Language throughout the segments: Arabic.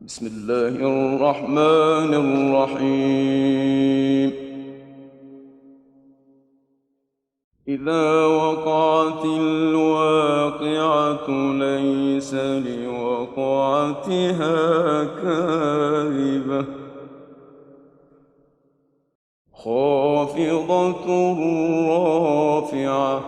بسم الله الرحمن الرحيم. إذا وقعت الواقعة ليس لوقعتها كاذبة خافضة رافعة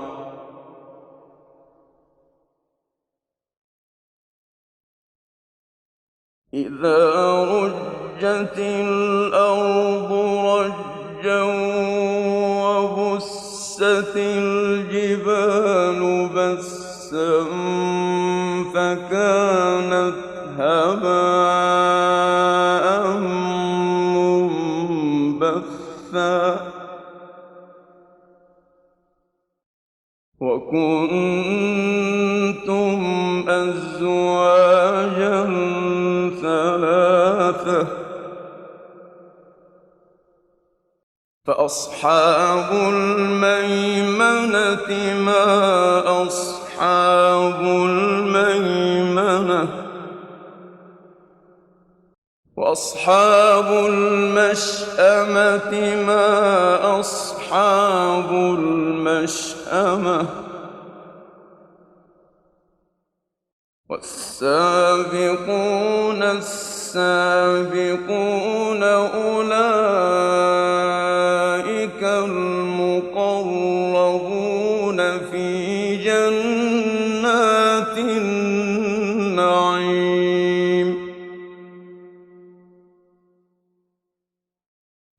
إذا رجت الأرض رجا وبست الجبال بسا فكانت هباء منبثا وكنتم أزواجا ثلاثة فأصحاب الميمنة ما أصحاب الميمنة وأصحاب المشأمة ما أصحاب المشأمة والسابقون السابقون أولئك المقربون في جنات النعيم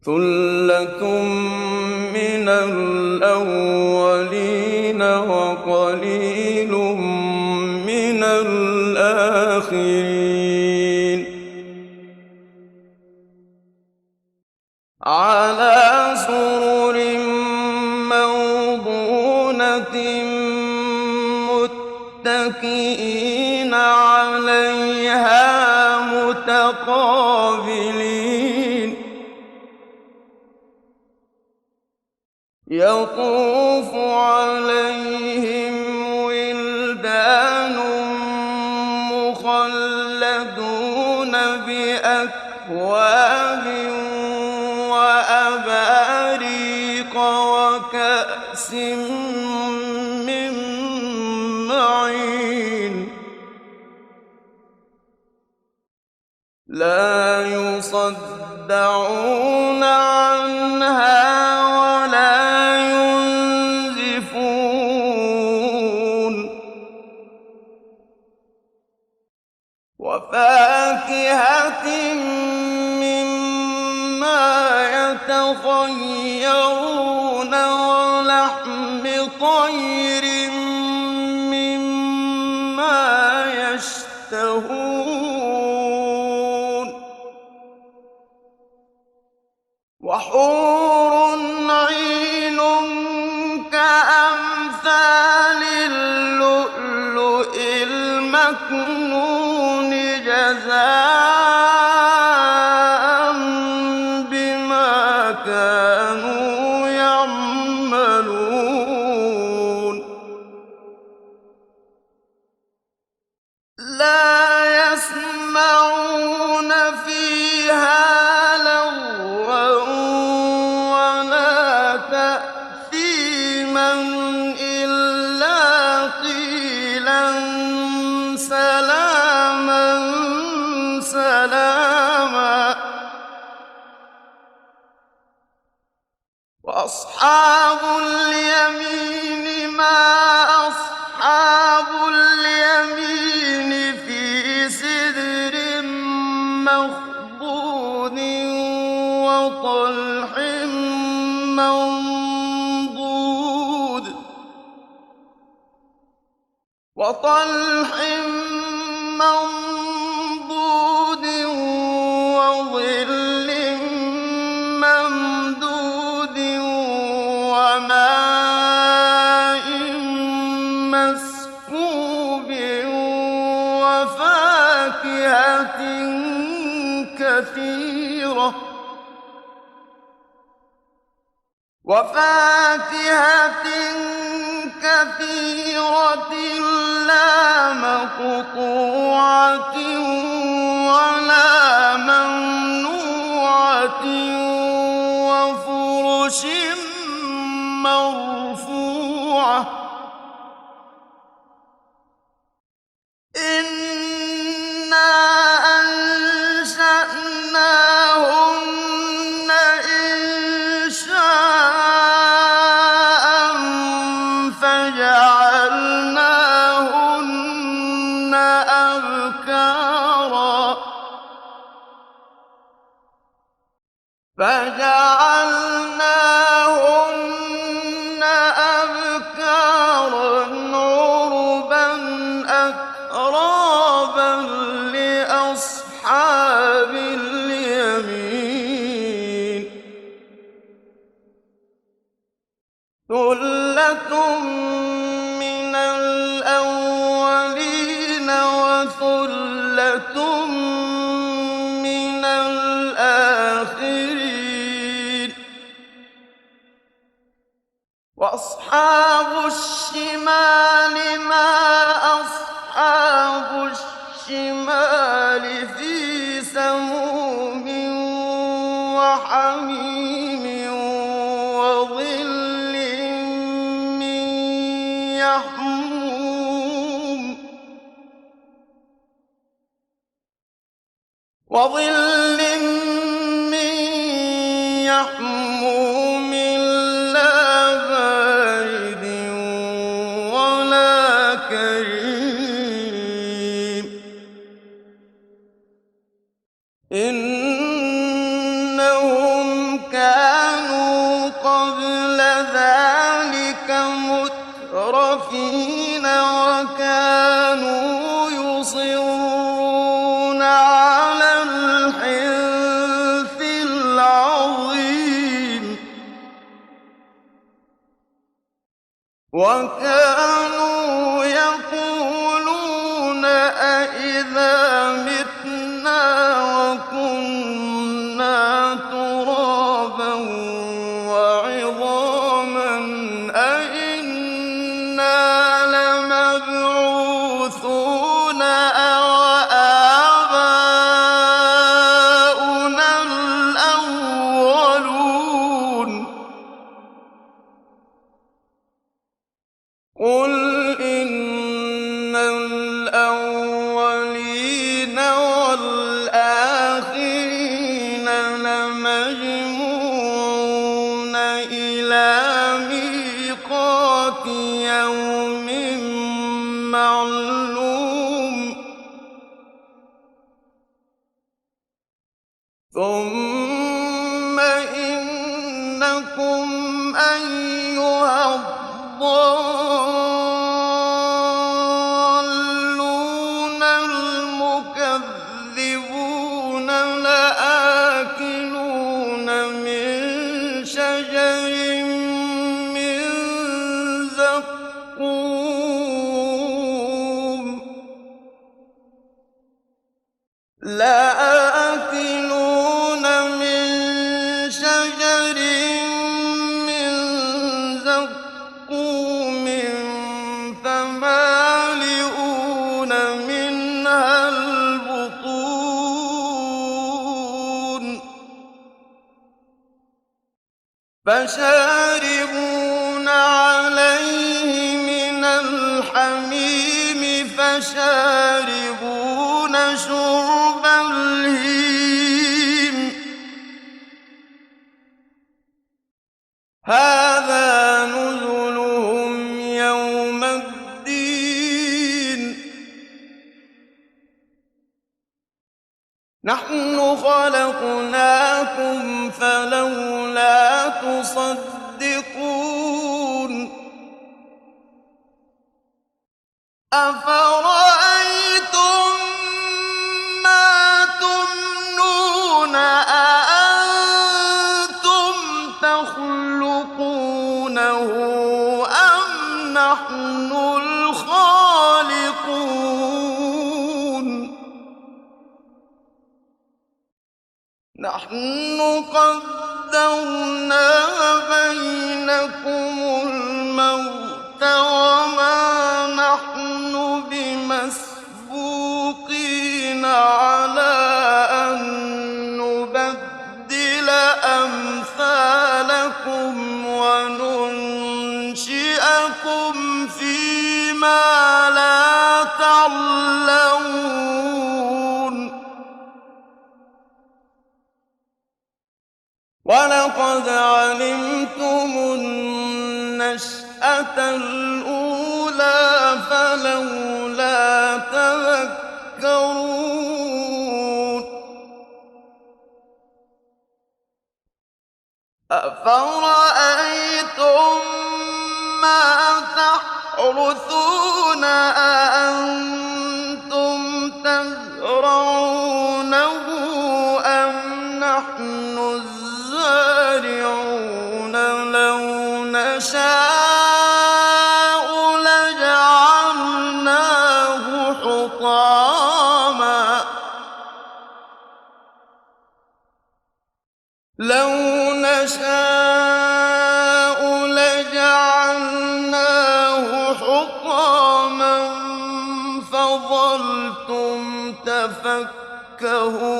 ثلة من الأولين وقليل من الآخرين على سرر موضونة متكئين عليها متقابلين يطوف عليهم ولدان مخلدون بأكواب وأباريق وكأس من معين لا يصدعون عنها ولا ينزفون وفاكهة مما يتخيرون ولحم طير مما يشتهون وحور عين كأمثال اللؤلؤ المكنون جزاء بما كانوا يعملون لا يسمعون فيها لغوا ولا تأثيما إلا قيلا سلاما سلاما وأصحاب اليمين ما أصحاب اليمين في سدر مخضود وطلح منضود وظل ممدود وماء مسكوب وفاكهة كثيرة لا مقطوعة ولا أبكارا فجعلناهن أبكارا عربا أترابا لأصحاب اليمين ثلة من الأولين وثلة من الآخرين وأصحاب الشمال ما أصحاب الشمال في سموم وحميم وظل من يحموم لا بارد ولا كريم إنهم كانوا قبل ذلك مترفين وكانوا يصرون على الحنث العظيم وكانوا يقولون أإذا متنا وكنا ترابا وعظاما أإنا لمبعوثون أو آباؤنا الأولون قل إن الأولين والآخرين لمجموعون إلى ميقات يوم معلوم ثم إنكم أيها الضالون المكذبون لآكلون من شجر من زقوم لآكلون من شجر من زقوم فمالئون منها البطون فشاربون عليه من الحميم فشاربون شرب الهيم هذا نزلهم يوم الدين نحن خلقناكم فلولا تصدقون أفرأيتم ما تمنون أأنتم تخلقونه أم نحن الخالقون نحن قدرنا بينكم الموت وما نحن بمسبوقين على أن نبدل أمثالكم وننشئكم فيما لا تعلمون ولقد علمتم النشأة الأولى فلولا تذكرون أفرأيتم ما تحرثون أأنتم تزرعونه أم نحن الزارعون لو نشاء لجعلناه حطاما فظلتم تفكهون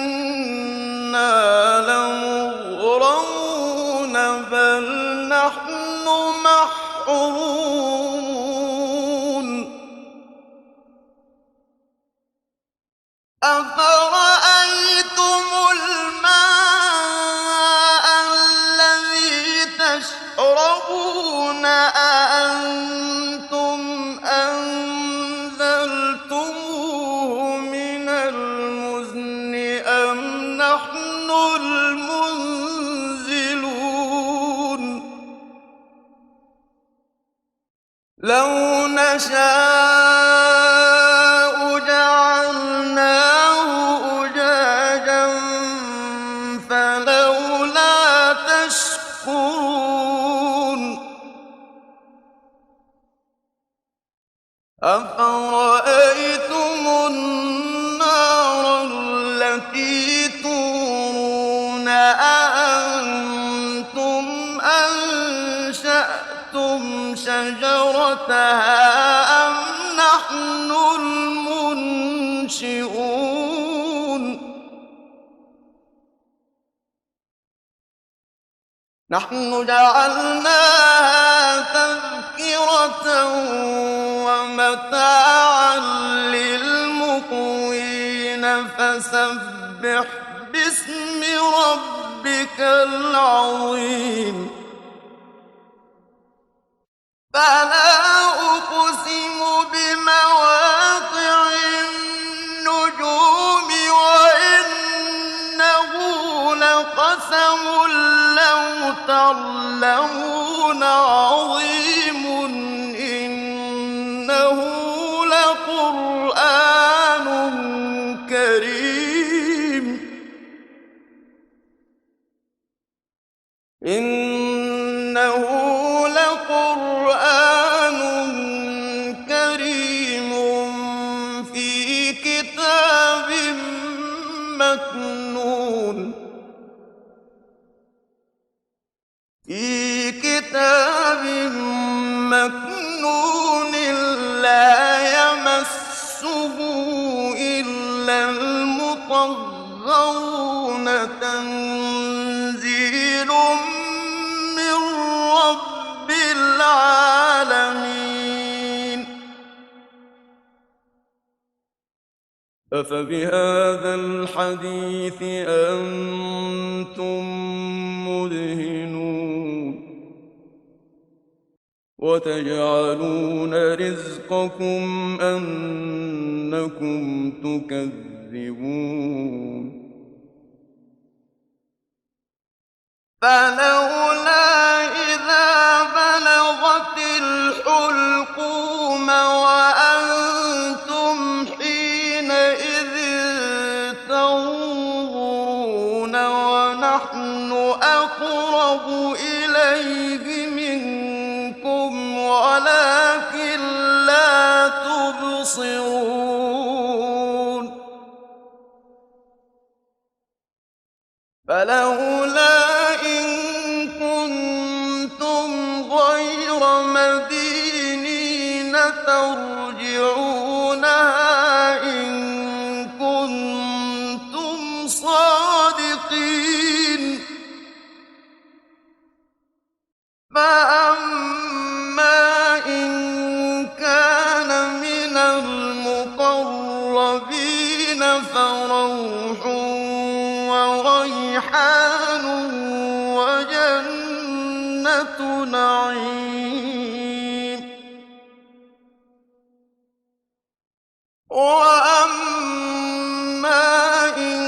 إنا لمغرمون بل نحن محرومون أفرأيتم الماء الذي تشربون أأنتم أنزلتموه من المزن أم نحن المنزلون لو نشاء جعلناه أجاجا فلولا تشكرون أفرأيتم النار التي تورون أأنتم أنشأتم شجرتها أم نحن المنشئون نحن جعلناها تذكرة ومتاعا للمقوين فسبح باسم ربك العظيم فلا أقسم بمواقع النجوم وإنه لقسم لو تعلمون عظيم إنه لقرآن كريم إنه لقرآن كريم في كتاب مكنون لا يمسه إلا المطهرون تنزيل من رب العالمين أفبهذا الحديث أنتم مدهنون وتجعلون رزقكم أنكم تكذبون فلولا إذا بلغت الحلقوم وأنتم حينئذ تنظرون ونحن أقرب إليه منكم ولكن لا تبصرون فلولا إن كنتم غير مدينين ترجعونها إن كنتم صادقين فأما إن كان من المقربين فروح وريحان جنة نعيم. وأما إن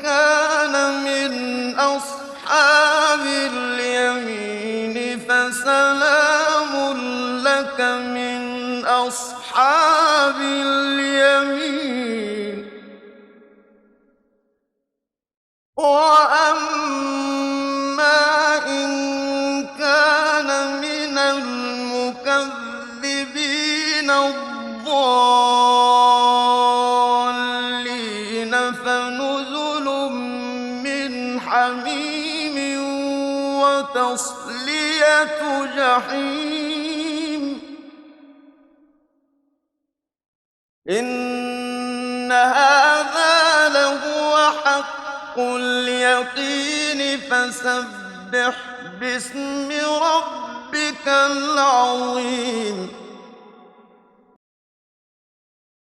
كان من أصحاب اليمين فسلام لك من أصحاب اليمين. وأما إن كان من المكذبين الضالين فنزل من حميم وتصلية جحيم. إن هذا لهو حق اليقين فسبح باسم ربك العظيم.